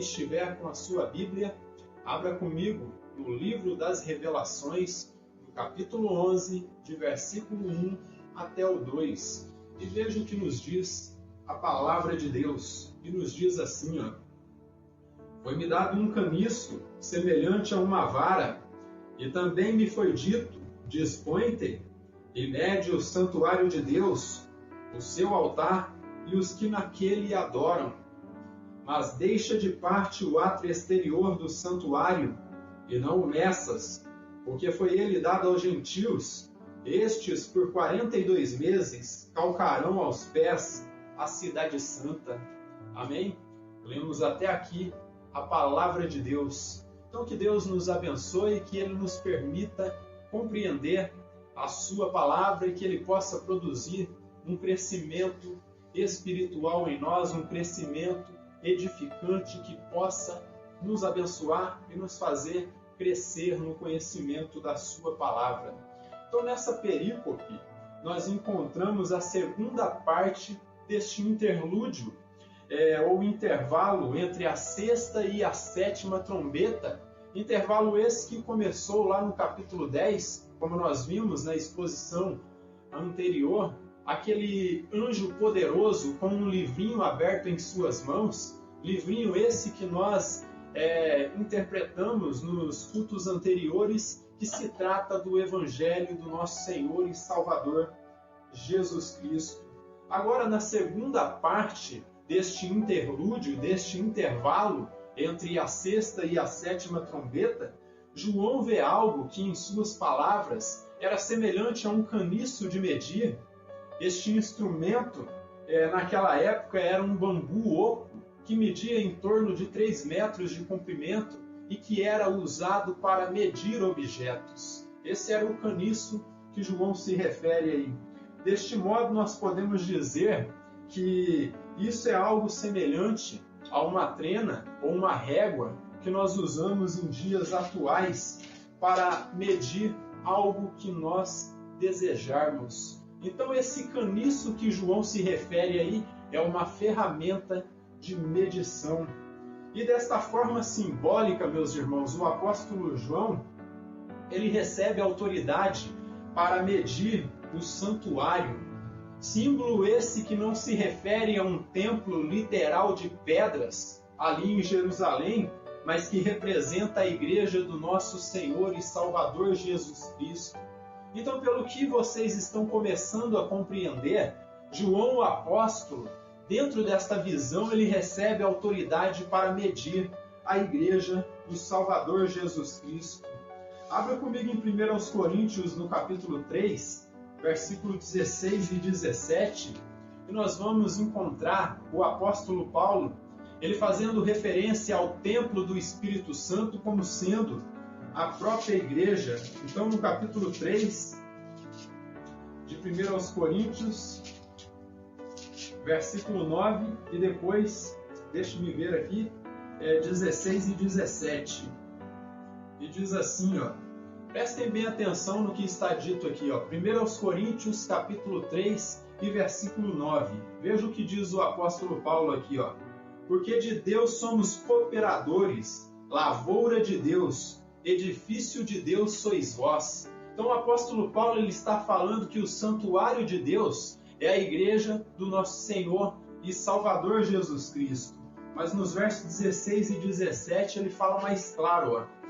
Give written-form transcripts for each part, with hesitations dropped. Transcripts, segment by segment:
estiver com a sua Bíblia, abra comigo no livro das Revelações, no capítulo 11, de versículo 1 até o 2. E veja o que nos diz a palavra de Deus. E nos diz assim, ó: Foi-me dado um caniço semelhante a uma vara, e também me foi dito: Dispõe-te e mede o santuário de Deus, o seu altar e os que naquele adoram. Mas deixa de parte o átrio exterior do santuário, e não o meças, porque foi ele dado aos gentios. Estes, por 42 meses, calcarão aos pés a cidade santa. Amém? Lemos até aqui a palavra de Deus. Então que Deus nos abençoe, que Ele nos permita compreender a sua palavra e que Ele possa produzir um crescimento espiritual em nós, um crescimento edificante que possa nos abençoar e nos fazer crescer no conhecimento da sua palavra. Então nessa perícope nós encontramos a segunda parte deste interlúdio, ou intervalo entre a sexta e a sétima trombeta, intervalo esse que começou lá no capítulo 10, como nós vimos na exposição anterior, aquele anjo poderoso com um livrinho aberto em suas mãos, livrinho esse que nós interpretamos nos cultos anteriores, que se trata do Evangelho do nosso Senhor e Salvador Jesus Cristo. Agora, na segunda parte deste interlúdio, deste intervalo entre a sexta e a sétima trombeta, João vê algo que, em suas palavras, era semelhante a um caniço de medir. Este instrumento, naquela época, era um bambu oco que media em torno de 3 metros de comprimento e que era usado para medir objetos. Esse era o caniço que João se refere aí. Deste modo, nós podemos dizer que isso é algo semelhante a uma trena ou uma régua que nós usamos em dias atuais para medir algo que nós desejarmos. Então, esse caniço que João se refere aí é uma ferramenta de medição. E desta forma simbólica, meus irmãos, o apóstolo João, ele recebe autoridade para medir o santuário. Símbolo esse que não se refere a um templo literal de pedras ali em Jerusalém, mas que representa a igreja do nosso Senhor e Salvador Jesus Cristo. Então, pelo que vocês estão começando a compreender, João o apóstolo, dentro desta visão, ele recebe autoridade para medir a igreja do Salvador Jesus Cristo. Abra comigo em 1 Coríntios, no capítulo 3, versículo 16 e 17, e nós vamos encontrar o apóstolo Paulo, ele fazendo referência ao templo do Espírito Santo como sendo a própria igreja. Então, no capítulo 3 de 1 Coríntios, versículo 9, e depois, deixe-me ver aqui, 16 e 17. E diz assim, ó, prestem bem atenção no que está dito aqui, ó, 1 Coríntios, capítulo 3 e versículo 9. Veja o que diz o apóstolo Paulo aqui, ó. Porque de Deus somos cooperadores, lavoura de Deus, edifício de Deus sois vós. Então o apóstolo Paulo ele está falando que o santuário de Deus é a igreja do nosso Senhor e Salvador Jesus Cristo. Mas nos versos 16 e 17 ele fala mais claro, ó.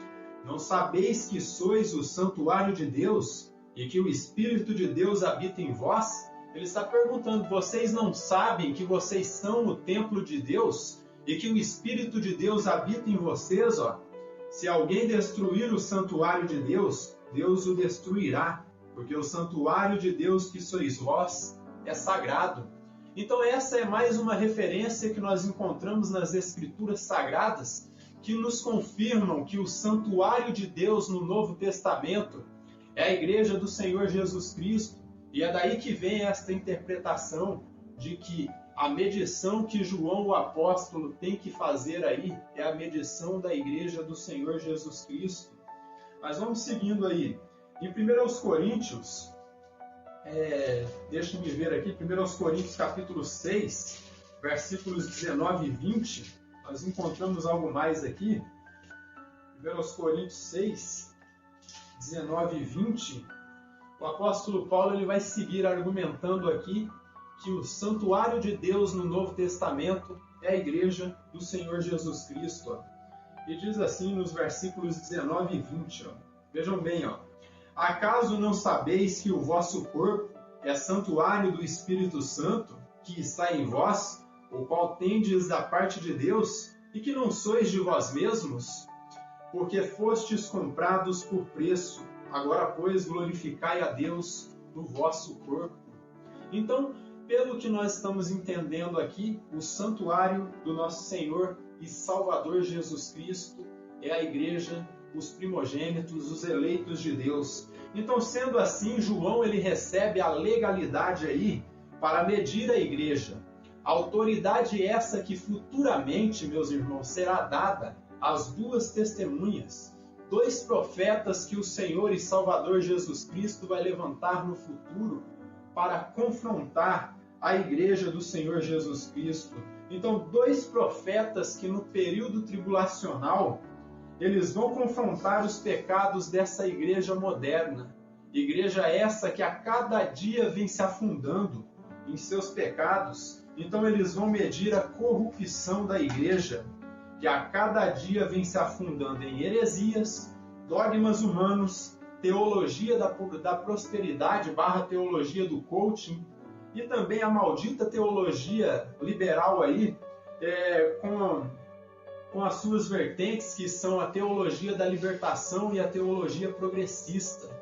Não sabeis que sois o santuário de Deus e que o Espírito de Deus habita em vós? Ele está perguntando, vocês não sabem que vocês são o templo de Deus e que o Espírito de Deus habita em vocês? Ó? Se alguém destruir o santuário de Deus, Deus o destruirá, porque o santuário de Deus que sois vós é sagrado. Então essa é mais uma referência que nós encontramos nas Escrituras Sagradas, que nos confirmam que o santuário de Deus no Novo Testamento é a igreja do Senhor Jesus Cristo. E é daí que vem esta interpretação de que a medição que João o apóstolo tem que fazer aí é a medição da igreja do Senhor Jesus Cristo. Mas vamos seguindo aí. Em 1 Coríntios, deixa-me ver aqui, 1 Coríntios capítulo 6, versículos 19 e 20, nós encontramos algo mais aqui. 1 Coríntios 6, 19 e 20, o apóstolo Paulo ele vai seguir argumentando aqui que o santuário de Deus no Novo Testamento é a igreja do Senhor Jesus Cristo. E diz assim nos versículos 19 e 20, vejam bem, acaso não sabeis que o vosso corpo é santuário do Espírito Santo, que está em vós, o qual tendes da parte de Deus, e que não sois de vós mesmos? Porque fostes comprados por preço, agora, pois, glorificai a Deus no vosso corpo. Então, pelo que nós estamos entendendo aqui, o santuário do nosso Senhor e Salvador Jesus Cristo é a igreja, os primogênitos, os eleitos de Deus. Então, sendo assim, João ele recebe a legalidade aí para medir a igreja. A autoridade essa que futuramente, meus irmãos, será dada às duas testemunhas, dois profetas que o Senhor e Salvador Jesus Cristo vai levantar no futuro para confrontar a igreja do Senhor Jesus Cristo. Então, dois profetas que no período tribulacional, eles vão confrontar os pecados dessa igreja moderna. Igreja essa que a cada dia vem se afundando em seus pecados. Então, eles vão medir a corrupção da igreja, que a cada dia vem se afundando em heresias, dogmas humanos, teologia da prosperidade / teologia do coaching, e também a maldita teologia liberal aí, com as suas vertentes, que são a teologia da libertação e a teologia progressista.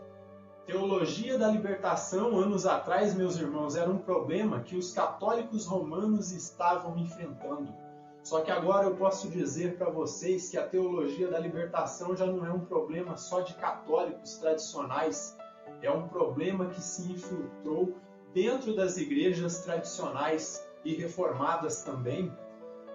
Teologia da libertação, anos atrás, meus irmãos, era um problema que os católicos romanos estavam enfrentando. Só que agora eu posso dizer para vocês que a teologia da libertação já não é um problema só de católicos tradicionais, é um problema que se infiltrou dentro das igrejas tradicionais e reformadas também.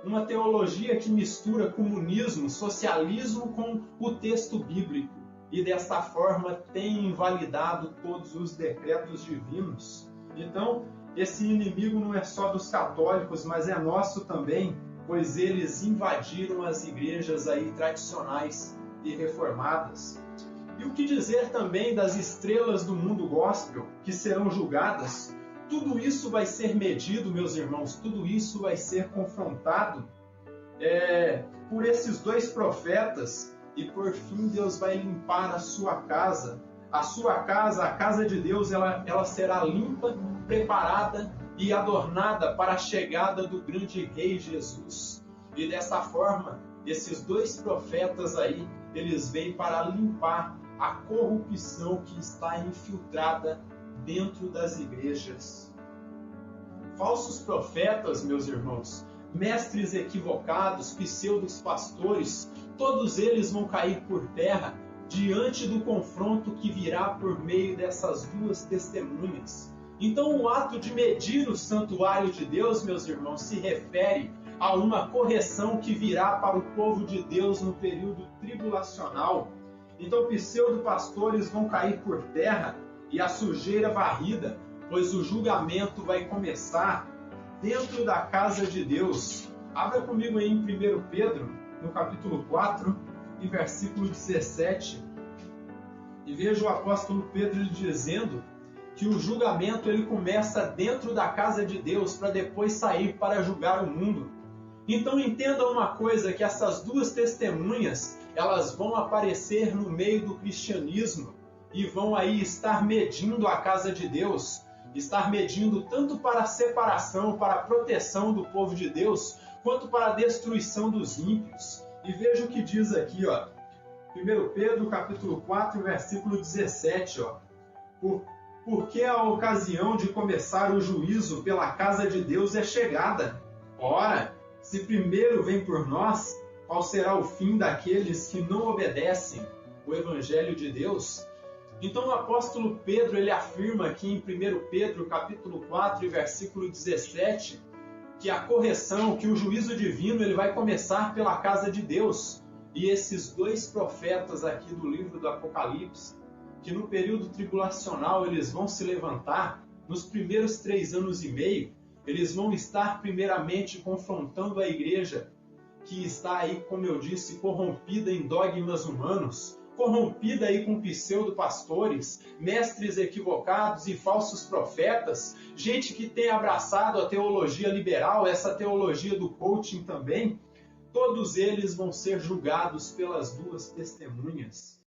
Uma teologia que mistura comunismo, socialismo com o texto bíblico e desta forma tem invalidado todos os decretos divinos. Então, esse inimigo não é só dos católicos, mas é nosso também, pois eles invadiram as igrejas aí tradicionais e reformadas. E o que dizer também das estrelas do mundo gospel que serão julgadas? Tudo isso vai ser medido, meus irmãos, tudo isso vai ser confrontado por esses dois profetas, e por fim Deus vai limpar a sua casa. A sua casa, a casa de Deus, ela será limpa, preparada e adornada para a chegada do grande Rei Jesus. E dessa forma, esses dois profetas aí, eles vêm para limpar a corrupção que está infiltrada dentro das igrejas. Falsos profetas, meus irmãos, mestres equivocados, pseudos pastores, todos eles vão cair por terra diante do confronto que virá por meio dessas duas testemunhas. Então, o ato de medir o santuário de Deus, meus irmãos, se refere a uma correção que virá para o povo de Deus no período tribulacional. Então, pseudo-pastores vão cair por terra e a sujeira varrida, pois o julgamento vai começar dentro da casa de Deus. Abra comigo aí em 1 Pedro, no capítulo 4, e versículo 17. E veja o apóstolo Pedro dizendo que o julgamento ele começa dentro da casa de Deus para depois sair para julgar o mundo. Então entenda uma coisa, que essas duas testemunhas, elas vão aparecer no meio do cristianismo e vão aí estar medindo a casa de Deus, estar medindo tanto para a separação, para a proteção do povo de Deus, quanto para a destruição dos ímpios. E veja o que diz aqui, 1 Pedro capítulo 4, versículo 17, porque a ocasião de começar o juízo pela casa de Deus é chegada. Ora, se primeiro vem por nós, qual será o fim daqueles que não obedecem o Evangelho de Deus? Então o apóstolo Pedro ele afirma aqui em 1 Pedro capítulo 4, versículo 17, que a correção, que o juízo divino ele vai começar pela casa de Deus. E esses dois profetas aqui do livro do Apocalipse, que no período tribulacional eles vão se levantar, nos primeiros 3 anos e meio, eles vão estar primeiramente confrontando a igreja que está aí, como eu disse, corrompida em dogmas humanos, corrompida aí com pseudo-pastores, mestres equivocados e falsos profetas, gente que tem abraçado a teologia liberal, essa teologia do coaching também, todos eles vão ser julgados pelas duas testemunhas.